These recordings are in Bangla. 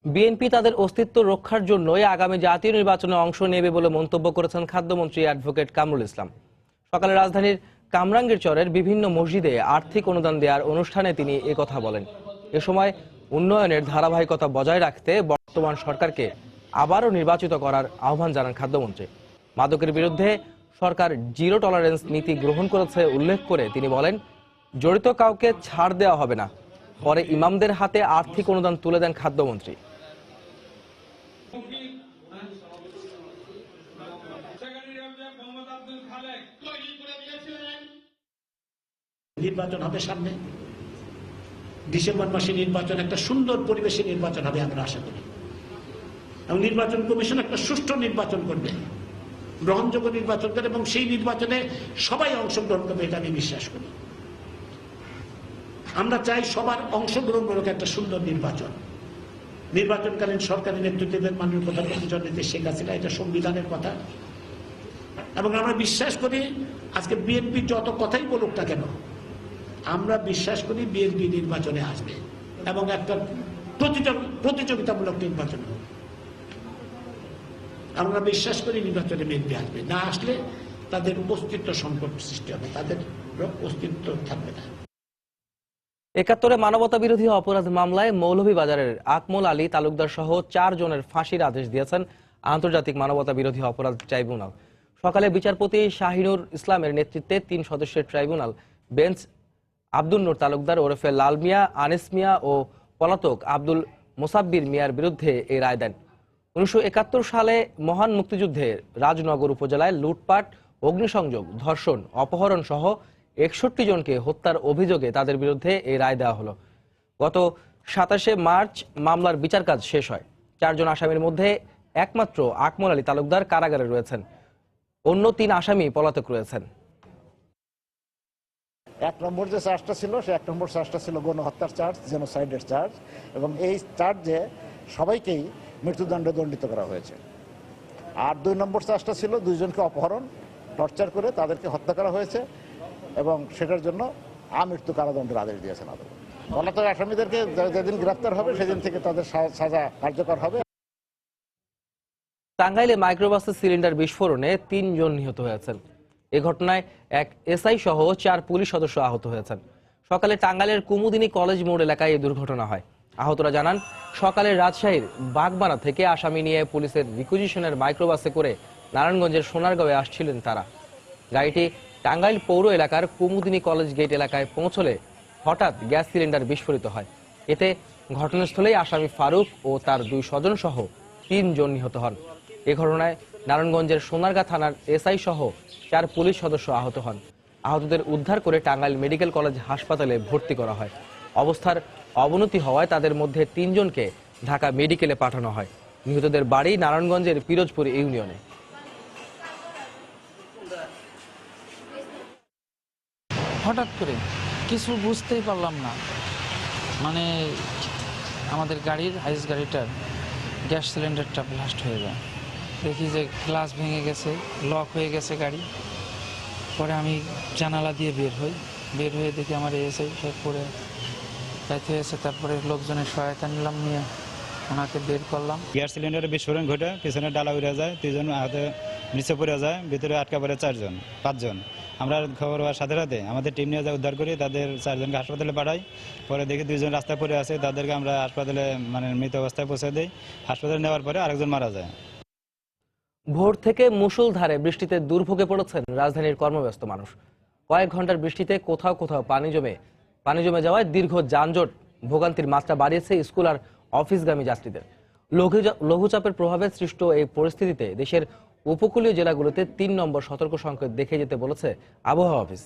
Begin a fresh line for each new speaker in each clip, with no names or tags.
বিএনপি তাদের অস্তিত্ব রক্ষার জন্যই আগামী জাতীয় নির্বাচনে অংশ নেবে বলে মন্তব্য করেছেন খাদ্যমন্ত্রী অ্যাডভোকেট কামরুল ইসলাম। সকালে রাজধানীর কামরাঙ্গীরচরের বিভিন্ন মসজিদে আর্থিক অনুদান দেওয়ার অনুষ্ঠানে তিনি একথা বলেন। এ সময় উন্নয়নের ধারাবাহিকতা বজায় রাখতে বর্তমান সরকারকে আবারও নির্বাচিত করার আহ্বান জানান খাদ্যমন্ত্রী। মাদকের বিরুদ্ধে সরকার জিরো টলারেন্স নীতি গ্রহণ করেছে উল্লেখ করে তিনি বলেন, জড়িত কাউকে ছাড় দেওয়া হবে না। পরে ইমামদের হাতে আর্থিক অনুদান তুলে দেন খাদ্যমন্ত্রী।
নির্বাচন হবে সামনে, ডিসেম্বর মাসে নির্বাচন, একটা সুন্দর পরিবেশে নির্বাচন হবে আমরা আশা করি। এবং নির্বাচন কমিশন একটা সুষ্ঠু নির্বাচন করবে, গ্রহণযোগ্য নির্বাচন করে, এবং সেই নির্বাচনে সবাই অংশগ্রহণ করবে, এটা আমি বিশ্বাস করি। আমরা চাই সবার অংশগ্রহণমূলক একটা সুন্দর নির্বাচন। নির্বাচনকালীন সরকারি নেতৃত্বের মাননীয় প্রধানমন্ত্রী জননেত্রী শেখ হাসিনা, এটা সংবিধানের কথা। এবং আমরা বিশ্বাস করি আজকে বিএনপি যত কথাই বলুক না কেন, আমরা বিশ্বাস করি বিএনপি নির্বাচনে আসবে এবং একটা প্রতিযোগিতামূলক নির্বাচন হবে। আমরা বিশ্বাস করি নির্বাচনে বিএনপি আসবে, না আসলে তাদের অস্তিত্ব সংকট সৃষ্টি হবে, তাদের অস্তিত্ব থাকবে না।
৭১ মানবতা বিরোধী অপরাধ মামলায় মৌলভীবাজারের আকমল আলী তালুকদার সহ 4 জনের ফাঁসির আদেশ দিয়েছেন আন্তর্জাতিক মানবতা বিরোধী অপরাধ ট্রাইব্যুনাল। সকালে বিচারপতি শাহিনুর ইসলামের নেতৃত্বে 3 সদস্যের ট্রাইব্যুনাল বেঞ্চ আব্দুল নূর তালুকদার ওরফে লাল মিয়া, আনিস মিয়া ও পলাতক আব্দুল মোসাব্বির মিয়ার বিরুদ্ধে এই রায় দেন। 1971 সালে মহান মুক্তিযুদ্ধে রাজনগর উপজেলায় লুটপাট, অগ্নিসংযোগ, ধর্ষণ, অপহরণ সহ 61 জনকে হত্যার অভিযোগে তাদের বিরুদ্ধে এই রায় দেওয়া হলো। গত 27 মার্চ মামলার বিচার কাজ শেষ হয়। 4 জন আসামির মধ্যে একমাত্র আকমল আলী তালুকদার কারাগারে রয়েছেন, অন্য 3 আসামি পলাতক রয়েছেন।
1 নম্বর যে চার্জটা ছিল, সে 1 নম্বর চার্জটা ছিল গণহত্যার চার্জ, জেনোসাইডের চার্জ, এবং এই চার্জে সবাইকেই মৃত্যুদণ্ডে দণ্ডিত করা হয়েছে। আর 2 নম্বর চার্জটা ছিল 2 জনকে অপহরণ, টর্চার করে তাদেরকে হত্যা করা হয়েছে, এবং সেটার জন্য আমৃত্যু কারাদণ্ডের আদেশ দিয়েছেন আদালত। পলাতক আসামিদেরকে যেদিন গ্রেফতার হবে সেদিন থেকে তাদের সাজা কার্যকর হবে।
টাঙ্গাইলে মাইক্রোবাসের সিলিন্ডার বিস্ফোরণে 3 জন নিহত হয়েছেন। এ ঘটনায় এক এসআই সহ 4 পুলিশ সদস্য আহত হয়েছেন। সকালে টাঙ্গাইলের কুমুদিনী কলেজ মোড় এলাকায় এই দুর্ঘটনা হয়। আহতরা জানান, সকালে রাজশাহীর বাগমারা থেকে আসামি নিয়ে পুলিশের রিকুইজিশনের মাইক্রোবাসে করে নারায়ণগঞ্জের সোনারগাঁওয়ে আসছিলেন তারা। গাড়িটি টাঙ্গাইল পৌর এলাকার কুমুদিনী কলেজ গেট এলাকায় পৌঁছলে হঠাৎ গ্যাস সিলিন্ডার বিস্ফোরিত হয়। এতে ঘটনাস্থলেই আসামি ফারুক ও তার 2 স্বজন সহ 3 জন নিহত হন। এ ঘটনায় নারায়ণগঞ্জের সোনারগাঁ থানার এসআই সহ 4 পুলিশ সদস্য আহত হন। আহতদের উদ্ধার করে টাঙ্গাইল মেডিকেল কলেজ হাসপাতালে ভর্তি করা হয়। অবস্থার অবনতি হওয়ায় তাদের মধ্যে 3 জনকে ঢাকা মেডিকেলে পাঠানো হয়। নিহতদের বাড়ি নারায়ণগঞ্জের পিরোজপুর ইউনিয়নে।
হঠাৎ করে কিছু বুঝতেই পারলাম না, মানে আমাদের গাড়ির হাইস গাড়িটার গ্যাস সিলিন্ডারটা ব্লাস্ট হয়ে যায়। দেখি যে গ্লাস ভেঙে গেছে, লক হয়ে গেছে গাড়ি। পরে আমি জানালা দিয়ে বের হয়ে দেখি আমার এসআই সব পরে যাইতে হয়েছে। তারপরে লোকজনের সহায়তা নিলাম, নিয়ে ওনাকে বের করলাম।
গ্যাস সিলিন্ডারে বিস্ফোরণ ঘটে, পিছনে ডালা উড়ে যায়, 3 জন হাতে নিচে পড়ে যায়, ভিতরে আটকা পড়ে 5 জন। আমরা খবর হওয়ার সাথে সাথে আমাদের টিম নিয়ে উদ্ধার করি, তাদের 4 জনকে হাসপাতালে পাঠাই। পরে দেখি 2 জন রাস্তায় পড়ে আছে, তাদেরকে আমরা হাসপাতালে মৃত অবস্থায় পৌঁছে দিই। হাসপাতালে নেওয়ার পরে আরেকজন মারা যায়।
ভোর থেকে মুষলধারে বৃষ্টিতে দুর্ভোগে পড়েছেন রাজধানীর কর্মব্যস্ত মানুষ। কয়েক ঘন্টার বৃষ্টিতে কোথাও কোথাও পানি জমে যাওয়ায় দীর্ঘ যানজট ভোগান্তির মাত্রা বাড়িয়েছে স্কুল আর অফিসগামী যাত্রীদের। লঘুচাপের প্রভাবে সৃষ্ট এই পরিস্থিতিতে দেশের উপকূলীয় জেলাগুলোতে 3 নম্বর সতর্ক সংকেত দেখে যেতে বলেছে আবহাওয়া অফিস।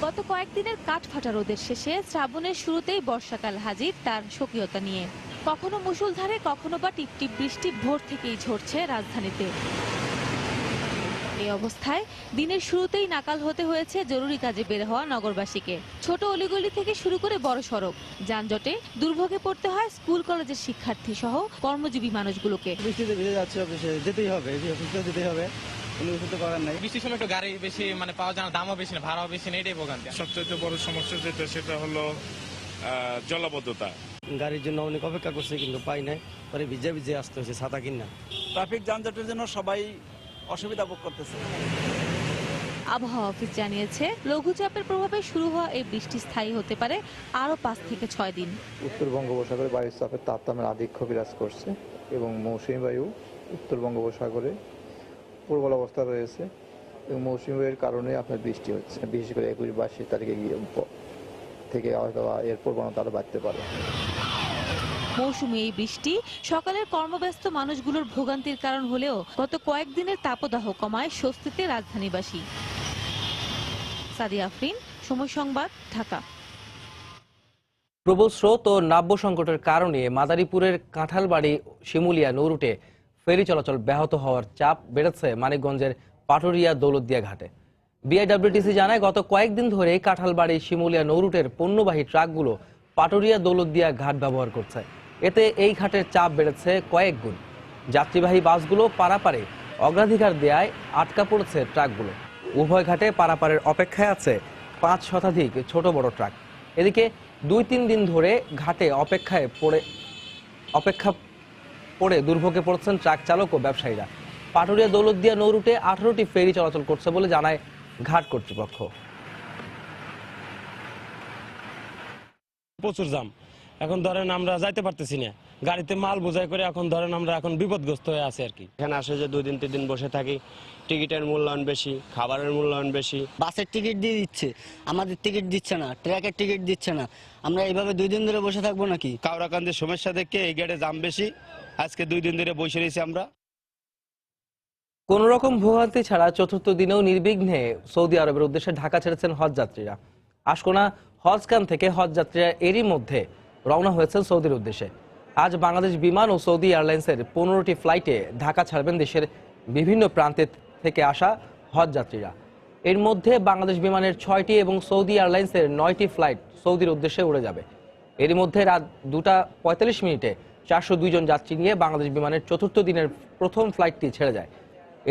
গত কয়েকদিনের কাঠফাটা রোদের শেষে শ্রাবণের শুরুতেই বর্ষাকাল হাজির তার স্বকীয়তা নিয়ে। কখনো মুষলধারে, কখনো বা টিপটিপ বৃষ্টি ভোর থেকেই ঝরছে রাজধানীতে। এই অবস্থায় দিনের শুরুতেই নাকাল হতে হয়েছে জরুরি কাজে বের হওয়া নগরবাসীকে। ছোট অলিগলি থেকে শুরু করে বড় সড়ক যানজটে দুর্ভোগে পড়তে হয় স্কুল কলেজের শিক্ষার্থী সহ কর্মজীবী মানুষগুলোকে।
বৃষ্টিতে ভিজে যাচ্ছে, অফিসে যেতেই হবে, যেতেই হবে, কোনো কিছু করার নাই।
বৃষ্টির সময় একটু গাড়ি বেশি পাওয়া যায় না, দামও বেশি না, ভাড়াও বেশি না, এটাই ভোগান্তি।
সবচেয়ে বড় সমস্যা যেটা সেটা হলো
জলাবদ্ধতা।
গাড়ির জন্য অনেক অপেক্ষা করছে কিন্তু পাই নাই, পরে ভিজে ভিজে আসতে হয়েছে ছাতা কিনা।
ট্রাফিক যানজটের জন্য সবাই অসুবিধা ভোগ করতেছে।
আবহাওয়া অফিস জানিয়েছে লঘুচাপের প্রভাবে শুরু হওয়া এই বৃষ্টি স্থায়ী হতে পারে আরো 5 থেকে 6 দিন।
উত্তর বঙ্গোপসাগরে বায়ুর চাপের তারতম্যের আধিক্য বিরাজ করছে এবং মৌসুমী বায়ু উত্তর বঙ্গোপসাগরে প্রবল অবস্থা রয়েছে এবং মৌসুমী বায়ুর কারণে আপনার বৃষ্টি হচ্ছে, বিশেষ করে 21-22 তারিখে গিয়ে থেকে হয়তো এর প্রবণতা আরো বাড়তে পারে।
মৌসুমী এই বৃষ্টি সকালের কর্মব্যস্ত মানুষগুলোর ভোগান্তির কারণ হলেও গত কয়েকদিনের তাপদাহ কমায় স্বস্তিতে রাজধানীবাসী। সাদিয়া আফরিন, সময় সংবাদ, ঢাকা।
প্রবল স্রোত ও নাব্য সংকটের কারণে মাদারীপুরের কাঁঠালবাড়ি শিমুলিয়া নৌরুটে ফেরি চলাচল ব্যাহত হওয়ার চাপ বেড়েছে মানিকগঞ্জের পাটুরিয়া দৌলতদিয়া ঘাটে। বিআইডব্লিউটিসি জানায় গত কয়েকদিন ধরে কাঁঠালবাড়ি শিমুলিয়া নৌরুটের পণ্যবাহী ট্রাকগুলো পাটুরিয়া দৌলতদিয়া ঘাট ব্যবহার করছে। এতে এই ঘাটের চাপ বেড়েছে কয়েক গুণ। যাত্রীবাহী বাসগুলো পারাপারে অগ্রাধিকার দেয়ায় আটকা পড়েছে ট্রাকগুলো। উভয় ঘাটে পারাপারের অপেক্ষায় আছে 5 শতাধিক ছোট বড় ট্রাক। এদিকে 2-3 দিন ধরে ঘাটে অপেক্ষা পড়ে দুর্ভোগে পড়ছেন ট্রাক চালক ও ব্যবসায়ীরা। পাটুরিয়া দৌলতদিয়া নৌরুটে 18টি ফেরি চলাচল করছে বলে জানায় ঘাট কর্তৃপক্ষ।
প্রচুর জাম, এখন ধরেন আমরা যাইতে পারতেছি না, গাড়িতে মাল বোঝাই করে এখন ধরেন আমরা এখন বিপদগ্রস্ত হয়ে আছি আর কি।
এখানে আসে যে 2-3 দিন বসে থাকি, টিকিটের মূল্যায়ন বেশি, খাবারের মূল্যায়ন বেশি।
বাসের টিকিট দিয়ে দিচ্ছে, আমাদের টিকিট দিচ্ছে না, ট্রাকের টিকিট দিচ্ছে না। আমরা এইভাবে 2 দিন ধরে বসে থাকবো নাকি?
কাউরাকান্দির সমস্যা দেখে এই গেটে জাম বেশি, আজকে 2 দিন ধরে বসে রয়েছি আমরা।
কোন রকম ভোগান্তি ছাড়া চতুর্থ দিনেও নির্বিঘ্নে সৌদি আরবের উদ্দেশ্যে ঢাকা ছেড়েছেন হজ যাত্রীরা। আশকোনা হজ ক্যাম্প থেকে হজ যাত্রীরা এরই মধ্যে রওনা হয়েছেন সৌদির উদ্দেশ্যে। আজ বাংলাদেশ বিমান ও সৌদি এয়ারলাইন্সের 15টি ফ্লাইটে ঢাকা ছাড়বেন দেশের বিভিন্ন প্রান্তে থেকে আসা হজ যাত্রীরা। এর মধ্যে বাংলাদেশ বিমানের 6টি এবং সৌদি এয়ারলাইন্সের 9টি ফ্লাইট সৌদির উদ্দেশ্যে উড়ে যাবে। এরই মধ্যে রাত 2:45 402 জন যাত্রী নিয়ে বাংলাদেশ বিমানের চতুর্থ দিনের প্রথম ফ্লাইটটি ছেড়ে যায়।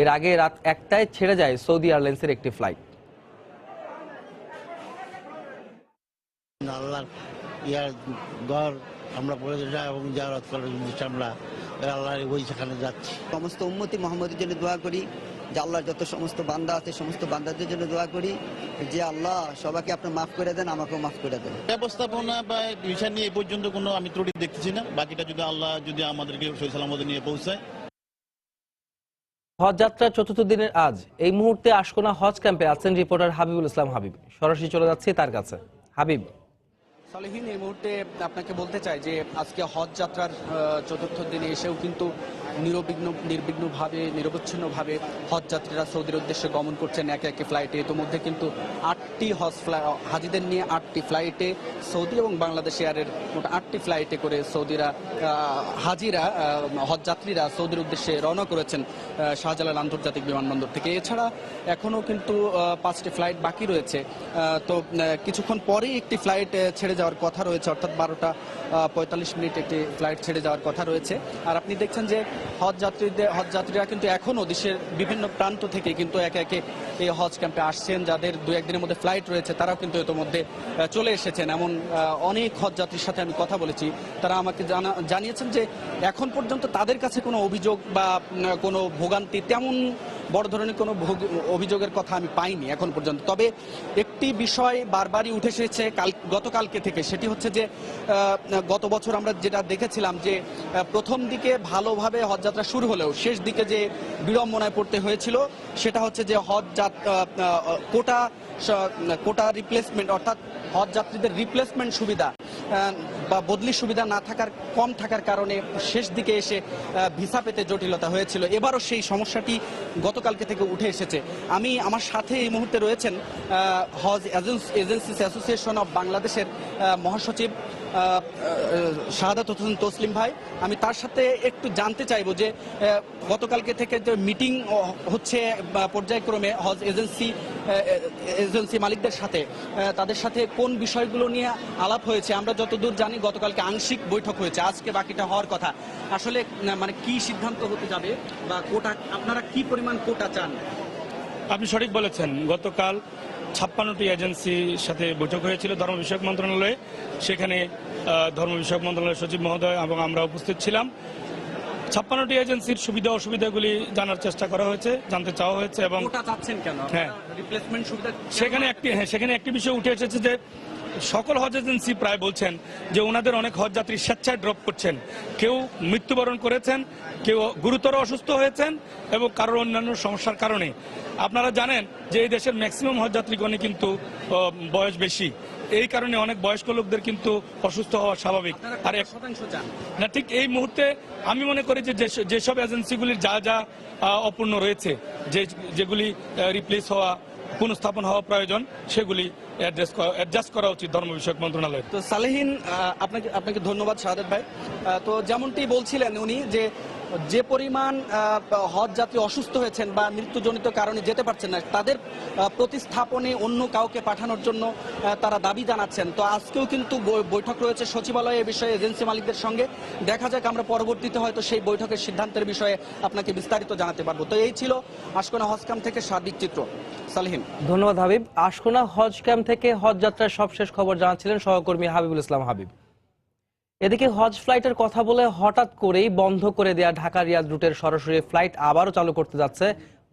এর আগে রাত 1টায় ছেড়ে যায় সৌদি এয়ারলাইন্সের একটি ফ্লাইট।
আল্লাহর ইয়ার ঘর আমরা পড়ে এবং জিয়ারত করার উদ্দেশ্যে আমরা আল্লাহর ওই সেখানে যাচ্ছি।
সমস্ত উম্মতি মুহাম্মদের জন্য দোয়া করি, যে আল্লাহর যত সমস্ত বান্দা আছে সমস্ত বান্দাদের জন্য দোয়া করি যে আল্লাহ সবাইকে আপনি মাফ করে দেন, আমাকেও মাফ করে দেন।
ব্যবস্থাপনা বা বিষয় নিয়ে এই পর্যন্ত কোনো আমি ত্রুটি দেখতেছি না। বাকিটা যদি আল্লাহ যদি আমাদেরকে সহি সালামতে নিয়ে পৌঁছায়।
হজ যাত্রার চতুর্থ দিনের আজ এই মুহূর্তে আশকোনা হজ ক্যাম্পে আছেন রিপোর্টার হাবিবুল ইসলাম হাবিব। সরাসরি চলে যাচ্ছি তার কাছে। হাবিব।
সালেহীন, এই মুহূর্তে আপনাকে বলতে চাই যে আজকে হজ যাত্রার চতুর্থ দিনে এসেও কিন্তু নির্বিঘ্নভাবে নিরবচ্ছিন্নভাবে হজ যাত্রীরা সৌদির উদ্দেশ্যে গমন করছেন একে একে ফ্লাইটে। ইতোমধ্যে কিন্তু 8টি হাজিদের নিয়ে 8টি ফ্লাইটে সৌদি এবং বাংলাদেশ এয়ারের মোট 8টি ফ্লাইটে করে সৌদিরা হাজিরা হজ যাত্রীরা সৌদির উদ্দেশ্যে রওনা করেছেন শাহজালাল আন্তর্জাতিক বিমানবন্দর থেকে। এছাড়া এখনও কিন্তু 5টি ফ্লাইট বাকি রয়েছে। তো কিছুক্ষণ পরেই একটি ফ্লাইট ছেড়ে যাওয়ার কথা রয়েছে, অর্থাৎ 12:45 একটি ফ্লাইট ছেড়ে যাওয়ার কথা রয়েছে। আর আপনি দেখছেন যে হজ যাত্রীরা কিন্তু এখনও দেশের বিভিন্ন প্রান্ত থেকে কিন্তু একে একে এই হজ ক্যাম্পে আসছেন। যাদের 2-1 দিনের মধ্যে ফ্লাইট রয়েছে তারাও কিন্তু ইতোমধ্যে চলে এসেছেন। এমন অনেক হজ যাত্রীর সাথে আমি কথা বলেছি, তারা আমাকে জানিয়েছেন যে এখন পর্যন্ত তাদের কাছে কোনো অভিযোগ বা কোনো ভোগান্তি তেমন বড় ধরনের কোনো অভিযোগের কথা আমি পাইনি এখন পর্যন্ত। তবে একটি বিষয় বারবারই উঠে এসেছে গতকালকে থেকে, সেটি হচ্ছে যে গত বছর আমরা যেটা দেখেছিলাম যে প্রথম দিকে ভালোভাবে হজযাত্রা শুরু হলেও শেষ দিকে যে বিড়ম্বনায় পড়তে হয়েছিল সেটা হচ্ছে যে কোটা রিপ্লেসমেন্ট, অর্থাৎ হজ যাত্রীদের রিপ্লেসমেন্ট সুবিধা বা বদলি সুবিধা কম থাকার কারণে শেষ দিকে এসে ভিসা পেতে জটিলতা হয়েছিল। এবারও সেই সমস্যাটি গতকালকে থেকে উঠে এসেছে। আমার সাথে এই মুহূর্তে রয়েছেন হজ এজেন্সিস অ্যাসোসিয়েশন অব বাংলাদেশের মহাসচিব শাহাদাত হোসেন তসলিম ভাই। আমি তার সাথে একটু জানতে চাইবো যে গতকালকে থেকে যে মিটিং হচ্ছে পর্যায়ক্রমে হজ এজেন্সি মালিকদের সাথে, তাদের সাথে কোন বিষয়গুলো নিয়ে আলাপ হয়েছে? আমরা যতদূর জানি গতকালকে আংশিক বৈঠক হয়েছে, আজকে বাকিটা হওয়ার কথা। আসলে মানে কি সিদ্ধান্ত হতে যাবে বা কোটা আপনারা কি পরিমাণ কোটা চান?
আপনি সঠিক বলেছেন, গতকাল 56টি এজেন্সির সাথে বৈঠক হয়েছিল ধর্ম বিষয়ক মন্ত্রণালয়ে। সেখানে ধর্ম বিষয়ক মন্ত্রণালয়ের সচিব মহোদয় এবং আমরা উপস্থিত ছিলাম। 56টি এজেন্সির সুবিধা অসুবিধাগুলি জানার চেষ্টা করা হয়েছে, জানতে চাওয়া হয়েছে এবং হ্যাঁ সেখানে একটি বিষয় উঠে এসেছে যে সকল হজ এজেন্সি প্রায় বলছেন যে ওনাদের অনেক হজ যাত্রী স্বেচ্ছায় ড্রপ করছেন। কেউ মৃত্যুবরণ করেছেন, কেউ গুরুতর অসুস্থ হয়েছেন এবং কারোর অন্যান্য সমস্যার কারণে। আপনারা জানেন যে এই দেশের ম্যাক্সিমাম হজ যাত্রীগণই কিন্তু বয়স বেশি, এই কারণে অনেক বয়স্ক লোকদের কিন্তু অসুস্থ হওয়া স্বাভাবিক। আর না, ঠিক এই মুহূর্তে আমি মনে করি যে যেসব এজেন্সিগুলির যা যা অপূর্ণ রয়েছে, যেগুলি রিপ্লেস হওয়া, পুনঃস্থাপন হওয়া প্রয়োজন, সেগুলি অ্যাডজাস্ট করা উচিত ধর্ম বিষয়ক মন্ত্রণালয়।
তো সালেহীন, আপনাকে ধন্যবাদ শাহাদাত ভাই। তো যেমনটি বলছিলেন উনি যে পরিমাণ হজ যাত্রী অসুস্থ হয়েছেন বা মৃত্যুজনিত কারণে যেতে পারছেন না, তাদের প্রতিস্থাপনে অন্য কাউকে পাঠানোর জন্য তারা দাবি জানাচ্ছেন। তো আজকেও কিন্তু বৈঠক রয়েছে সচিবালয়ে এ বিষয়ে এজেন্সি মালিকদের সঙ্গে। দেখা যাক, আমরা পরবর্তীতে হয়তো সেই বৈঠকের সিদ্ধান্তের বিষয়ে আপনাকে বিস্তারিত জানাতে পারবো। তো এই ছিল আশকোনা হজ ক্যাম্প থেকে সার্বিক চিত্র। সালেহীন,
ধন্যবাদ হাবিব। আশকোনা হজ ক্যাম্প থেকে হজ যাত্রার সবশেষ খবর জানাচ্ছিলেন সহকর্মী হাবিবুল ইসলাম হাবিব। এদিকে হজ ফ্লাইটের কথা বলে হঠাৎ করেই বন্ধ করে দেয়া ঢাকা রিয়াদ রুটের সরাসরি ফ্লাইট আবারও চালু করতে যাচ্ছে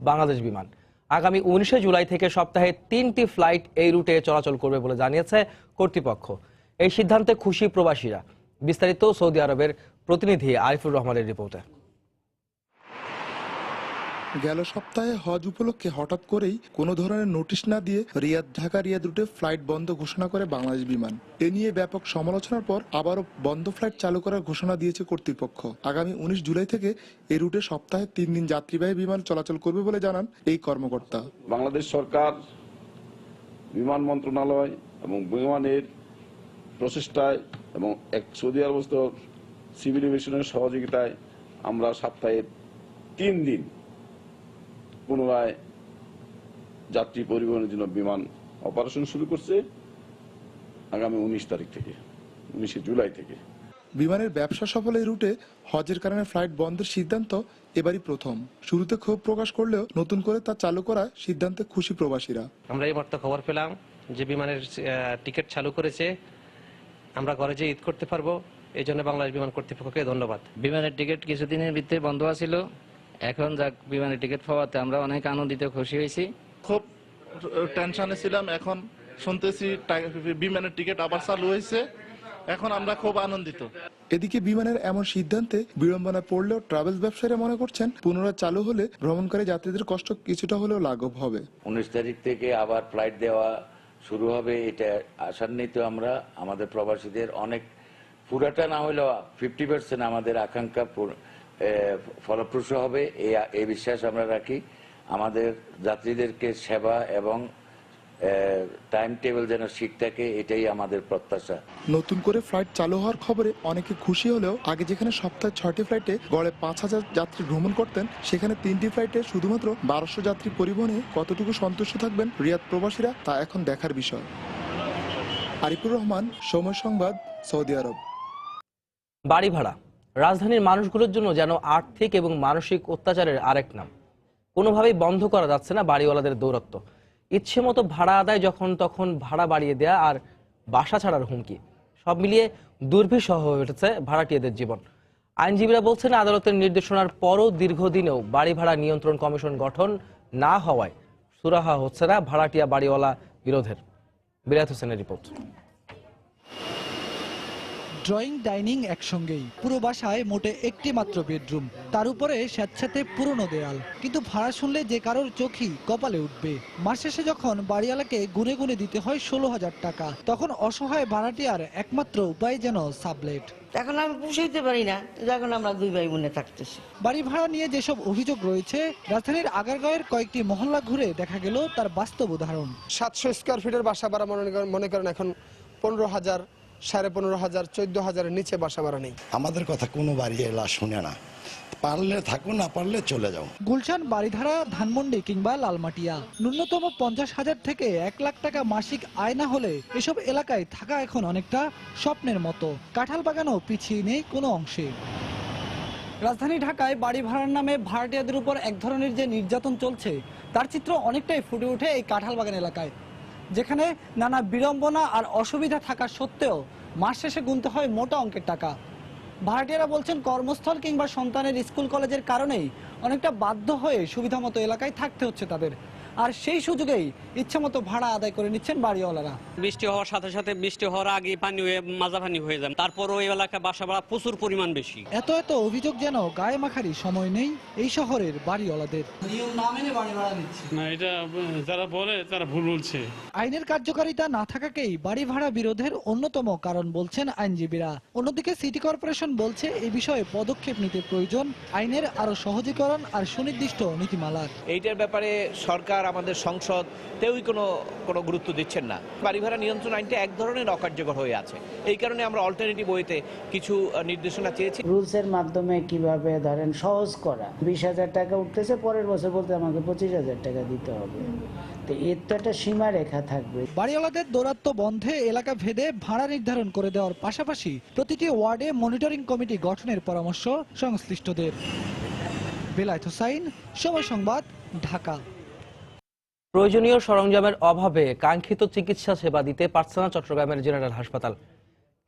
বাংলাদেশ বিমান। আগামী 19 জুলাই থেকে সপ্তাহে 3টি ফ্লাইট এই রুটে চলাচল করবে বলে জানিয়েছে কর্তৃপক্ষ। এই সিদ্ধান্তে খুশি প্রবাসীরা। বিস্তারিত সৌদি আরবের প্রতিনিধি আরিফুর রহমানের রিপোর্টে।
গেল সপ্তাহে হজ উপলক্ষে হঠাৎ করেই কোনো ধরনের নোটিশ না দিয়ে ঢাকা রিয়াদ রুটে ফ্লাইট বন্ধ ঘোষণা করে বাংলাদেশ বিমান। এ নিয়ে ব্যাপক সমালোচনার পর আবারও বন্ধ ফ্লাইট চালু করার ঘোষণা দিয়েছে কর্তৃপক্ষ। আগামী 19 জুলাই থেকে এই রুটে সপ্তাহে 3 দিন যাত্রীবাহী বিমান চলাচল করবে বলে জানান এই কর্মকর্তা।
বাংলাদেশ সরকার, বিমান মন্ত্রণালয় এবং বিমানের প্রচেষ্টায় এবং সৌদি আরবস্থ সিভিল এভিয়েশনের সহযোগিতায় আমরা সপ্তাহে 3 দিন পুনরায় যাত্রী পরিবহনের জন্য বিমান অপারেশন শুরু করছে আগামী 19 জুলাই থেকে।
বিমানের ব্যবসা সফল এই রুটে হজের কারণে ফ্লাইট বন্ধের সিদ্ধান্ত এবারই প্রথম। শুরুতে ক্ষোভ প্রকাশ করলেও নতুন করে তা চালু করা সিদ্ধান্তে খুশি প্রবাসীরা।
আমরা এই মাত্র খবর পেলাম যে বিমানের টিকিট চালু করেছে, আমরা ঘরে যেয়ে ঈদ করতে পারবো। এই জন্য বাংলাদেশ বিমান কর্তৃপক্ষকে ধন্যবাদ।
বিমানের টিকিট কিছুদিনের ভিতরে বন্ধ ছিল, এখন যাক বিমানের টিকিট পাওয়াতে আমরা অনেক আনন্দিত, খুশি হয়েছি।
খুব টেনশনে ছিলাম, এখন শুনতেছি বিমানের টিকিট আবার চালু হয়েছে, এখন আমরা খুব আনন্দিত।
এদিকে বিমানের এমন সিদ্ধান্তে বিড়ম্বনা পড়লেও ট্রাভেলস ব্যবসায়ীরা মনে করছেন পুনরায় চালু হলে ভ্রমণকারী যাত্রীদের কষ্ট কিছুটা হলেও লাঘব হবে।
19 তারিখ থেকে আবার ফ্লাইট দেওয়া শুরু হবে, এটা আশান্বিত আমরা। আমাদের প্রবাসীদের অনেক, পুরাটা না হলেও 50% আমাদের আকাঙ্ক্ষা ফলপ্রসূ হবে, এই বিশ্বাস আমরা রাখি। আমাদের যাত্রীদেরকে সেবা এবং টাইম টেবিল যেন ঠিক থাকে, এটাই আমাদের প্রত্যাশা।
নতুন করে ফ্লাইট চালু হওয়ার খবরে অনেকে খুশি হলেও আগে যেখানে সপ্তাহে 6টি ফ্লাইটে গড়ে 5000 যাত্রী ভ্রমণ করতেন, সেখানে 3টি ফ্লাইটে শুধুমাত্র 1200 যাত্রী পরিবহনে কতটুকু সন্তুষ্ট থাকবেন রিয়াদ প্রবাসীরা, তা এখন দেখার বিষয়। আরিফুর রহমান, সময় সংবাদ, সৌদি আরব।
বাড়ি ভাড়া রাজধানীর মানুষগুলোর জন্য যেন আর্থিক এবং মানসিক অত্যাচারের আরেক নাম। কোনোভাবেই বন্ধ করা যাচ্ছে না বাড়িওয়ালাদের দৌরাত্ম্য। ইচ্ছে মতো ভাড়া আদায়, যখন তখন ভাড়া বাড়িয়ে দেয়া আর বাসা ছাড়ার হুমকি, সব মিলিয়ে দুর্বিষহ হয়ে উঠেছে ভাড়াটিয়াদের জীবন। আইনজীবীরা বলছেন, আদালতের নির্দেশনার পরও দীর্ঘদিনেও বাড়ি ভাড়া নিয়ন্ত্রণ কমিশন গঠন না হওয়ায় সুরাহা হচ্ছে না ভাড়াটিয়া বাড়িওয়ালা বিরোধের। বিলাত হোসেনের রিপোর্ট।
ড্রয়িং ডাইনিং একসঙ্গেই, পুরো বাসায় মোটে একটি মাত্র বেডরুম, তার উপরে স্যাঁতস্যাঁতে পুরনো দেয়াল। কিন্তু ভাড়া শুনলে যে কারোর চোখই কপালে উঠবে। মাস শেষে যখন বাড়িওয়ালাকে গুনে গুনে দিতে হয় 16,000 টাকা, তখন অসহায় ভাড়াটিয়ার একমাত্র উপায় যেন সাবলেট।
এখন আমি পুষাইতে পারি না, যখন আমরা 2 ভাই বোনে থাকতেছি।
বাড়ি ভাড়া নিয়ে যেসব অভিযোগ রয়েছে, রাজধানীর আগারগাঁওয়ের কয়েকটি মহল্লা ঘুরে দেখা গেল তার বাস্তব উদাহরণ।
700 স্কোয়ার ফিটের বাসা ভাড়া মনে করেন এখন 15,000, 15,500, 14,000-এর নিচে বাসা ভাড়া নেই।
আমাদের কথা কোনো বাড়ি এলা শুনে না, পারলে থাকুন, না পারলে চলে যাও।
গুলশান, বাড়িধারা, ধানমন্ডি কিংবা লালমাটিয়া, ন্যূনতম 50,000 থেকে 1 লাখ টাকা মাসিক আয় না হলে এসব এলাকায় থাকা এখন অনেকটা স্বপ্নের মতো। কাঁঠাল বাগানও পিছিয়ে নেই কোনো অংশে। রাজধানী ঢাকায় বাড়ি ভাড়ার নামে ভাড়াটিয়াদের উপর এক ধরনের যে নির্যাতন চলছে, তার চিত্র অনেকটাই ফুটে ওঠে এই কাঁঠাল বাগান এলাকায়। যেখানে নানা বিড়ম্বনা আর অসুবিধা থাকা সত্ত্বেও মাস শেষে গুনতে হয় মোটা অঙ্কের টাকা। ভাড়াটিয়ারা বলছেন কর্মস্থল কিংবা সন্তানের স্কুল কলেজের কারণেই অনেকটা বাধ্য হয়ে সুবিধামতো এলাকায় থাকতে হচ্ছে তাদের, আর সেই সুযোগেই ইচ্ছামতো ভাড়া আদায় করে নিচ্ছেন বাড়িওয়ালারা।
বৃষ্টি হওয়ার সাথে সাথে বৃষ্টি হওয়ার আগে পানি হয়ে মাজা পানি হয়ে যায়, তারপরও এই এলাকায় বাসা ভাড়া প্রচুর পরিমাণ বেশি।
এত অভিযোগ যেন গায়ে মাখারই সময় নেই এই শহরের বাড়িওয়ালাদের।
না, এটা যারা বলে তারা ভুল বলছে।
আইনের কার্যকারিতা না থাকাকেই বাড়ি ভাড়া বিরোধের অন্যতম কারণ বলছেন আইনজীবীরা। অন্যদিকে সিটি কর্পোরেশন বলছে এই বিষয়ে পদক্ষেপ নিতে প্রয়োজন আইনের আরো সহজীকরণ আর সুনির্দিষ্ট নীতিমালার।
এইটার ব্যাপারে সরকার, আমাদের সংসদ কেউই কোনো গুরুত্ব দিচ্ছেন না। বাড়ি ভাড়া নিয়ন্ত্রণ আইনটা এক ধরনের অকার্যকর হয়ে আছে, এই কারণে আমরা অল্টারনেটিভ ওয়েতে কিছু নির্দেশনা চেয়েছি।
রুলসের মাধ্যমে কিভাবে ধরেন সহজ করা, 20,000 টাকা উঠতেছে, পরের বছর বলতে আমাকে 25,000 টাকা দিতে হবে, তো এর তো একটা সীমা রেখা থাকবে।
বাড়িওয়ালাদের দৌরাত্ম্য বন্ধে এলাকা ভেদে ভাড়া নির্ধারণ করে দেওয়ার পাশাপাশি প্রতিটি ওয়ার্ডে মনিটরিং কমিটি গঠনের পরামর্শ সংশ্লিষ্টদের। বেলায়েত হোসাইন, সময় সংবাদ, ঢাকা।
প্রয়োজনীয় সরঞ্জামের অভাবে কাঙ্ক্ষিত চিকিৎসা সেবা দিতে পারছে না চট্টগ্রামের জেনারেল হাসপাতাল।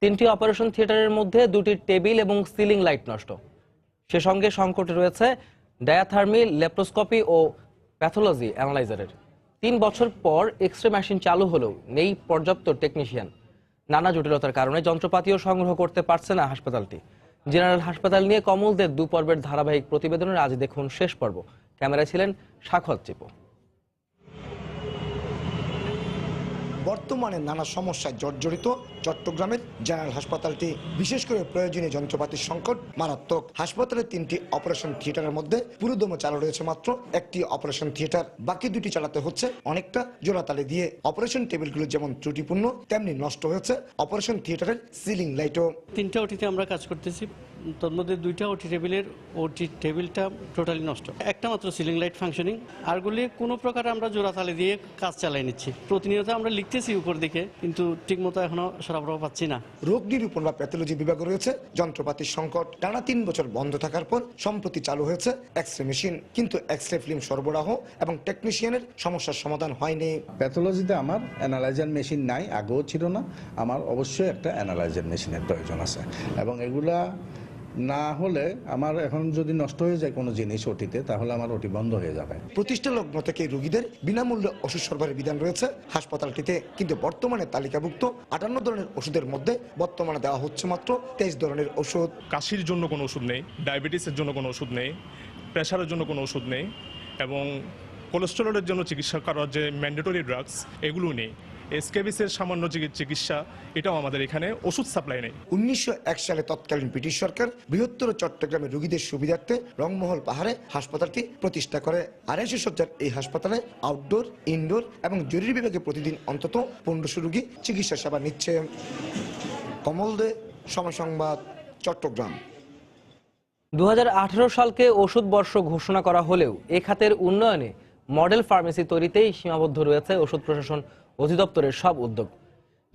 3টি অপারেশন থিয়েটারের মধ্যে 2টি টেবিল এবং সিলিং লাইট নষ্ট। সে সঙ্গে সংকটে রয়েছে ডায়াথার্মি, ল্যাপ্রোস্কোপি ও প্যাথোলজি অ্যানালাইজারের। 3 বছর পর এক্স রে মেশিন চালু হলেও নেই পর্যাপ্ত টেকনিশিয়ান। নানা জটিলতার কারণে যন্ত্রপাতিও সংগ্রহ করতে পারছে না হাসপাতালটি। জেনারেল হাসপাতাল নিয়ে কমলদের 2 পর্বের ধারাবাহিক প্রতিবেদনের আজ দেখুন শেষ পর্ব। ক্যামেরায় ছিলেন সাখওয়াত চিপু।
বর্তমানে নানা সমস্যায় জর্জরিত চট্টগ্রামের জেনারেল হাসপাতালটি, বিশেষ করে প্রয়োজনীয় যন্ত্রপাতির সংকট মারাত্মক। হাসপাতালের 3টি অপারেশন থিয়েটারের মধ্যে পুরোদমে চালু রয়েছে মাত্র 1টি অপারেশন থিয়েটার, বাকি 2টি চালাতে হচ্ছে অনেকটা জোড়াতালি দিয়ে। অপারেশন টেবিলগুলো যেমন ত্রুটিপূর্ণ তেমনি নষ্ট হয়েছে অপারেশন থিয়েটারের সিলিং লাইটও।
3টা ওটিতে আমরা কাজ করতেছি, তার মধ্যে 2টা ওটি টেবিলটা টোটালি নষ্ট, একটা মাত্র সিলিং লাইট ফাংশনিং, আরগুলি কোনো প্রকার আমরা জোড়াতালি দিয়ে কাজ চালাই নিচ্ছি। প্রতিনিয়ত আমরা লিখতেছি উপর দিকে, কিন্তু ঠিকমতো এখনো সরবরাহ পাচ্ছি না।
রোগ নিরূপণ বা প্যাথোলজি বিভাগে রয়েছে যন্ত্রপাতির সংকট। টানা 3 বছর বন্ধ থাকার পর সম্প্রতি চালু হয়েছে এক্স রে মেশিন, কিন্তু এক্স রে ফিল্ম সরবরাহ এবং টেকনিশিয়ানের সমস্যার সমাধান হয়নি।
প্যাথোলজিতে আমার অ্যানালাইজার মেশিন নাই, আগেও ছিল না। আমার অবশ্যই একটা অ্যানালাইজার মেশিনের প্রয়োজন আছে, এবং এগুলা না হলে আমার এখন যদি নষ্ট হয়ে যায় কোনো জিনিস ওটিতে, তাহলে আমার ওটি বন্ধ হয়ে যাবে।
প্রতিষ্ঠা লগ্ন থেকে রোগীদের বিনামূল্যে ওষুধ সরবরাহের বিধান রয়েছে হাসপাতালটিতে, কিন্তু বর্তমানে তালিকাভুক্ত 58 ধরনের ওষুধের মধ্যে বর্তমানে দেওয়া হচ্ছে মাত্র 23 ধরনের ওষুধ।
কাশির জন্য কোনো ওষুধ নেই, ডায়াবেটিসের জন্য কোনো ওষুধ নেই, প্রেশারের জন্য কোনো ওষুধ নেই, এবং কোলেস্টেরলের জন্য চিকিৎসা করার যে ম্যান্ডেটরি ড্রাগস এগুলো নেই। এসকেবিসের সামান্য চিকিৎসা, এটাও আমাদের এখানে ওষুধ সাপ্লাই নেই।
1901 সালে তৎকালীন ব্রিটিশ সরকার বৃহত্তর চট্টগ্রামের রোগীদের সুবিধার্থে রংমহল পাহাড়ে হাসপাতালটি প্রতিষ্ঠা করে। 250 শয্যার এই হাসপাতালে আউটডোর, ইনডোর এবং জরুরি বিভাগে প্রতিদিন অন্তত 1500 রোগী চিকিৎসা সেবা নিচ্ছে। কমল দে, সময় সংবাদ, চট্টগ্রাম।
2018 সালকে ওষুধ বর্ষ ঘোষণা করা হলেও এ খাতের উন্নয়নে মডেল ফার্মেসি তৈরিতেই সীমাবদ্ধ রয়েছে ওষুধ প্রশাসন অধিদপ্তরের সব উদ্যোগ।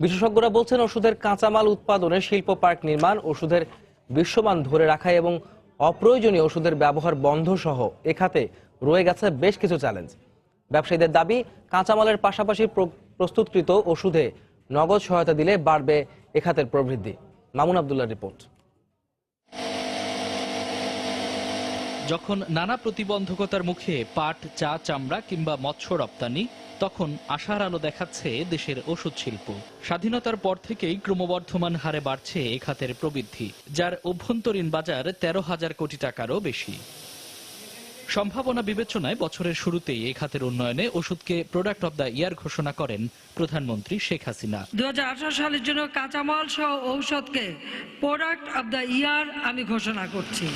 বিশেষজ্ঞরা বলছেন ওষুধের কাঁচামাল উৎপাদনে শিল্প পার্ক নির্মাণ, ওষুধের বিশ্বমান ধরে রাখা এবং অপ্রয়োজনীয় ওষুধের ব্যবহার বন্ধ সহ এ খাতে রয়ে গেছে বেশ কিছু চ্যালেঞ্জ। ব্যবসায়ীদের দাবি, কাঁচামালের পাশাপাশি প্রস্তুতকৃত ওষুধে নগদ সহায়তা দিলে বাড়বে এ খাতের প্রবৃদ্ধি। মামুন আব্দুল্লাহর রিপোর্ট।
যখন নানা প্রতিবন্ধকতার মুখে পাট, চা, চামড়া কিংবা মৎস্য রপ্তানি, তখন আশার আলো দেখাচ্ছে দেশের ওষুধ শিল্প। স্বাধীনতার পর থেকেই ক্রমবর্ধমান হারে বাড়ছে এ খাতের প্রবৃদ্ধি, যার অভ্যন্তরীণ বাজার 13,000 কোটি টাকারও বেশি। সম্ভাবনা বিবেচনায় বছরের শুরুতেই এ খাতের উন্নয়নে ওষুধকে প্রোডাক্ট অব দ্য ইয়ার ঘোষণা করেন প্রধানমন্ত্রী শেখ হাসিনা।
2018 সালের জন্য কাঁচামাল সহ ঔষধকে প্রোডাক্ট অব দ্য ইয়ার আমি ঘোষণা করছি।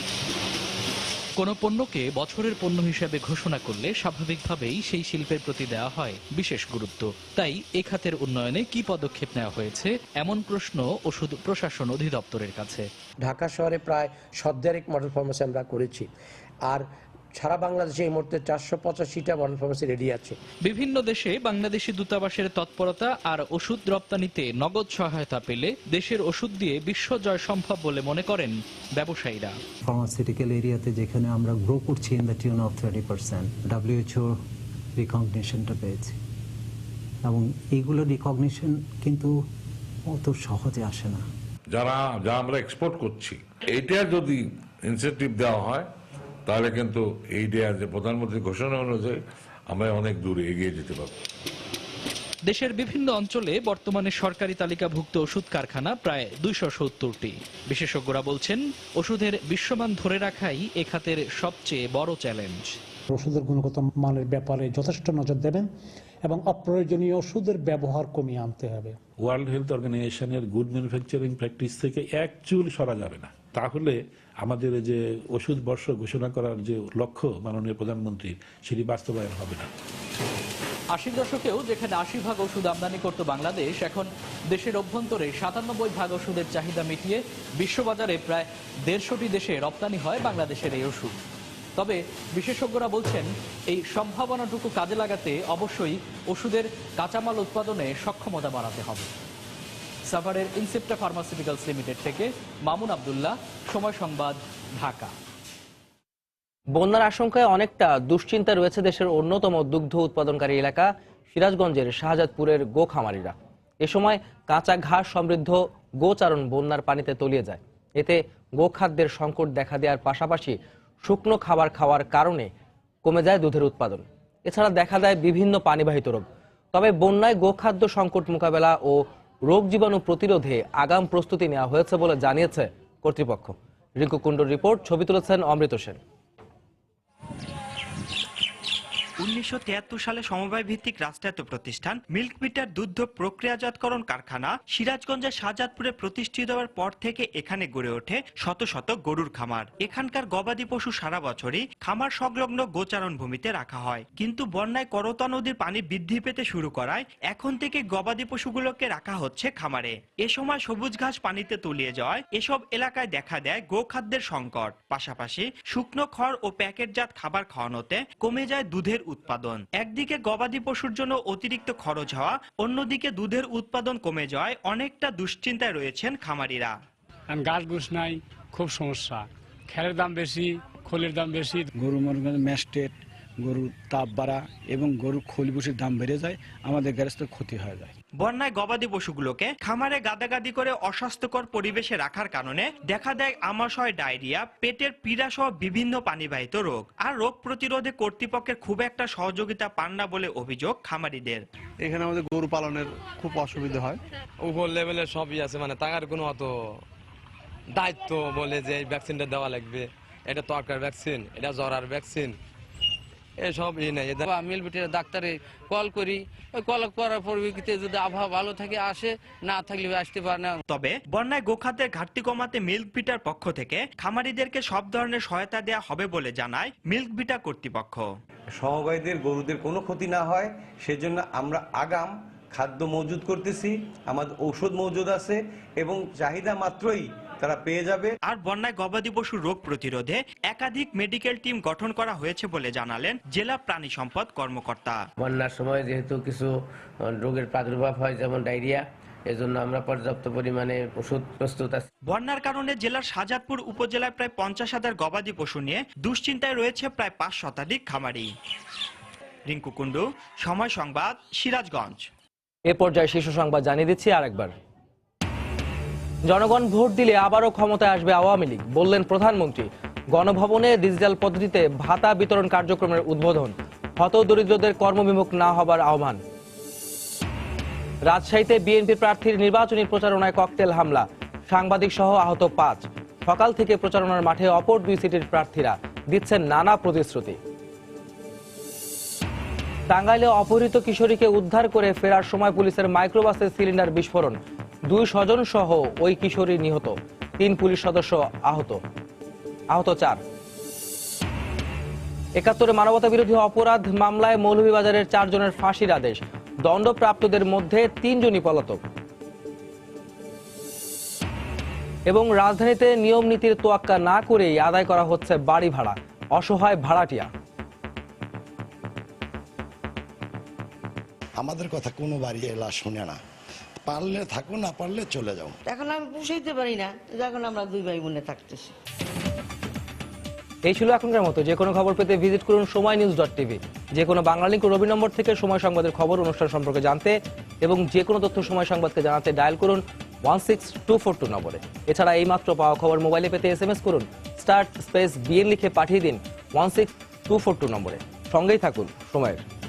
কোনো পণ্যকে বছরের পণ্য হিসেবে ঘোষণা করলে স্বাভাবিকভাবেই সেই শিল্পের প্রতি দেওয়া হয় বিশেষ গুরুত্ব। তাই এ খাতের উন্নয়নে কি পদক্ষেপ নেওয়া হয়েছে, এমন প্রশ্ন ওষুধ প্রশাসন অধিদপ্তরের কাছে।
ঢাকা শহরে প্রায় 100 মডেল ফার্মেসি আমরা করেছি, আর সারা বাংলাদেশে এই মুহূর্তে 485টা মডেল ফার্মেসি রেডি আছে।
বিভিন্ন দেশে বাংলাদেশি দূতাবাসের তৎপরতা আর ওষুধ রপ্তানিতে নগদ সহায়তা পেলে দেশের ওষুধ দিয়ে বিশ্বজয় সম্ভব বলে মনে করেন ব্যবসায়ীরা।
ফার্মাসিউটিক্যাল এরিয়াতে যেখানে আমরা গ্রো করছি in the tune of 30%, WHO রিকগনিশনটা পেয়েছি। এবং এইগুলো রিকগনিশন কিন্তু অত সহজে আসে না।
যা আমরা এক্সপোর্ট করছি এইটা যদি ইনসেন্টিভ দেওয়া হয় তাহলে কিন্তু এইটা যে প্রধানমন্ত্রীর ঘোষণা অনুযায়ী আমরা অনেক দূরে এগিয়ে যেতে পারবো।
দেশের বিভিন্ন অঞ্চলে বর্তমানে সরকারি তালিকাভুক্ত ওষুধ কারখানা প্রায় 270টি। বিশেষজ্ঞরা বলছেন ওষুধের বিশ্বমান ধরে রাখাই এ খাতের সবচেয়ে বড় চ্যালেঞ্জ।
ওষুধের গুণগত মানের ব্যাপারে যথেষ্ট নজর দেবেন এবং অপ্রয়োজনীয় ওষুধের ব্যবহার কমিয়ে আনতে হবে।
ওয়ার্ল্ড হেলথ অর্গানাইজেশনের গুড ম্যানুফ্যাকচারিং প্র্যাকটিস থেকে এক চুল সরা যাবে না, তাহলে আমাদের যে ওষুধ বর্ষ ঘোষণা করার যে লক্ষ্য মাননীয় প্রধানমন্ত্রীর সেটি বাস্তবায়ন হবে না।
80 দশকেও যেখানে 80 ভাগ ওষুধ আমদানি করত বাংলাদেশ, এখন দেশের অভ্যন্তরে 97 ভাগ ওষুধের চাহিদা মিটিয়ে বিশ্ববাজারে প্রায় 150টি দেশে রপ্তানি হয় বাংলাদেশের এই ওষুধ। তবে বিশেষজ্ঞরা বলছেন এই সম্ভাবনাটুকু কাজে লাগাতে অবশ্যই ওষুধের কাঁচামাল উৎপাদনে সক্ষমতা বাড়াতে হবে। সাভারের ইনসেপ্টা ফার্মাসিউটিক্যালস লিমিটেড থেকে মামুন আব্দুল্লাহ, সময় সংবাদ, ঢাকা।
বন্যার আশঙ্কায় অনেকটা দুশ্চিন্তা রয়েছে দেশের অন্যতম দুগ্ধ উৎপাদনকারী এলাকা সিরাজগঞ্জের শাহজাদপুরের গোখামারিরা। এ সময় কাঁচা ঘাস সমৃদ্ধ গোচারণ বন্যার পানিতে তলিয়ে যায়। এতে গোখাদ্যের সংকট দেখা দেওয়ার পাশাপাশি শুকনো খাবার খাওয়ার কারণে কমে যায় দুধের উৎপাদন। এছাড়া দেখা দেয় বিভিন্ন পানিবাহিত রোগ। তবে বন্যায় গোখাদ্য সংকট মোকাবেলা ও রোগ জীবাণু প্রতিরোধে আগাম প্রস্তুতি নেওয়া হয়েছে বলে জানিয়েছে কর্তৃপক্ষ। রিঙ্কু কুণ্ডুর রিপোর্ট, ছবি তুলেছেন অমৃত সেন।
1973 সালে সমবায় ভিত্তিক রাষ্ট্রায়ত্ত প্রতিষ্ঠান মিল্ক বিটার দুগ্ধ প্রক্রিয়াজাতকরণ কারখানা সিরাজগঞ্জের শাহজাদপুরে প্রতিষ্ঠিত হওয়ার পর থেকে এখানে গড়ে ওঠে শত শত গরুর খামার। এখানকার গবাদি পশু সারা বছরই খামার সংলগ্ন গোচারণ ভূমিতে রাখা হয়, কিন্তু বন্যায় করতা নদীর পানি বৃদ্ধি পেতে শুরু করায় এখন থেকে গবাদি পশুগুলোকে রাখা হচ্ছে খামারে। এ সময় সবুজ ঘাস পানিতে তলিয়ে যাওয়ায় এসব এলাকায় দেখা দেয় গোখাদ্যের সংকট। পাশাপাশি শুকনো খড় ও প্যাকেটজাত খাবার খাওয়ানোতে কমে যায় দুধের উৎপাদন। একদিকে গবাদি পশুর জন্য অতিরিক্ত খরচ হওয়া, অন্যদিকে দুধের উৎপাদন কমে যাওয়ায় অনেকটা দুশ্চিন্তায় রয়েছেন খামারিরা।
ঘাস ঘুষ নাই, খুব সমস্যা, খেরের দাম বেশি, খোলের দাম বেশি,
গরু ম্যাস্টেট, গরুর তাপ বাড়া এবং গরুর খোল ভুষির দাম বেড়ে যায়, আমাদের গ্যারেজের ক্ষতি হয়ে যায়।
বন্যায় গবাদি পশুগুলোকে খামারে গাদাগাদি করে অস্বাস্থ্যকর পরিবেশে রাখার কারণে দেখা দেয় আমাশয়, ডায়রিয়া, পেটের পীড়া সহ বিভিন্ন পানিবাহিত রোগ। আর রোগ প্রতিরোধে কর্তৃপক্ষের খুব একটা সহযোগিতা পান না বলে অভিযোগ খামারিদের।
এখানে আমাদের গরু পালনের খুব অসুবিধা হয়।
উপর লেভেলের সবই আছে, মানে টাকার কোনো অত দায়িত্ব বলে যে এই ভ্যাকসিনটা দেওয়া লাগবে, এটা তরকার ভ্যাকসিন, এটা জ্বরার ভ্যাকসিন, এসব
মিল বিটের ডাক্তারে কল করি, ওই কল করার পরিপ্রেক্ষিতে যদি আবহাওয়া ভালো থাকে আসে, না থাকলে আসতে পারে না।
তবে বন্যায় গোখাদ্যের ঘাটতি কমাতে মিল্ক বিটার পক্ষ থেকে খামারিদেরকে সব ধরনের সহায়তা দেওয়া হবে বলে জানায় মিল্ক বিটা কর্তৃপক্ষ।
সমবায়ীদের গরুদের কোনো ক্ষতি না হয় সেজন্য আমরা আগাম খাদ্য মজুদ করতেছি, আমাদের ঔষধ মজুদ আছে এবং চাহিদা মাত্রই তারা পেয়ে যাবে।
আর বন্যায় গবাদি পশুর রোগ প্রতিরোধে একাধিক মেডিকেল টিম গঠন করা হয়েছে বলে জানালেন জেলা প্রাণী সম্পদ কর্মকর্তা।
বন্যার সময় যেহেতু কিছু রোগের প্রাদুর্ভাব হয়, যেমন ডায়রিয়া, এজন্য আমরা পর্যাপ্ত পরিমাণে ওষুধ প্রস্তুত আছি।
বন্যার কারণে জেলার শাহজাদপুর উপজেলায় প্রায় 50,000 গবাদি পশু নিয়ে দুশ্চিন্তায় রয়েছে প্রায় 5 শতাধিক খামারি। রিঙ্কু কুণ্ডু, সময় সংবাদ, সিরাজগঞ্জ।
এ পর্যায়ে শীর্ষ সংবাদ জানিয়ে দিচ্ছি আরেকবার। জনগণ ভোট দিলে আবারও ক্ষমতায় আসবে আওয়ামী লীগ, বললেন প্রধানমন্ত্রী। গণভবনে ডিজিটাল পদ্ধতিতে ভাতা বিতরণ কার্যক্রমের উদ্বোধন। হতদরিদ্রদের কর্মবিমুখ না হবার আহ্বান। রাজশাহীতে বিএনপি প্রার্থীর নির্বাচনী প্রচারণায় ককটেল হামলা, সাংবাদিক সহ আহত 5। সকাল থেকে প্রচারণার মাঠে অপর 2 সিটের প্রার্থীরা দিচ্ছেন নানা প্রতিশ্রুতি। টাঙ্গাইলে অপহৃত কিশোরীকে উদ্ধার করে ফেরার সময় পুলিশের মাইক্রোবাসে সিলিন্ডার বিস্ফোরণ। 2 স্বজন সহ ওই কিশোরী নিহত, 3 পুলিশ সদস্য আহত 4। 71 মানবতা বিরোধী অপরাধ মামলায় মৌলভীবাজারের 4 জনের ফাঁসির আদেশ। দণ্ডপ্রাপ্তদের মধ্যে 3 জনই পলাতক। এবং রাজধানীতে নিয়ম নীতির তোয়াক্কা না করেই আদায় করা হচ্ছে বাড়ি ভাড়া, অসহায় ভাড়াটিয়া।
আমাদের কথা কোনো বাড়ি এলা শুনে না, পারলে থাকো, না পারলে চলে যাও।
এখন আমি পুষাইতে পারি না, এখন আমরা 2 ভাই বোনে থাকতেছি।
এই ছিল এখনকার মতো। যে কোনো খবর পেতে ভিজিট করুন সময়নিউজ.tv। যে কোনো বাংলা লিংক রবি নম্বর থেকে সময় সংবাদের খবর অনুষ্ঠান সম্পর্কে জানতে এবং যে কোনো তথ্য সময় সংবাদকে জানাতে ডায়াল করুন 16242 নম্বরে। এছাড়া এই মাত্র পাওয়া খবর মোবাইলে পেতে SMS করুন *BN লিখে পাঠিয়ে দিন 16242 নম্বরে। সঙ্গেই থাকুন সময়ের।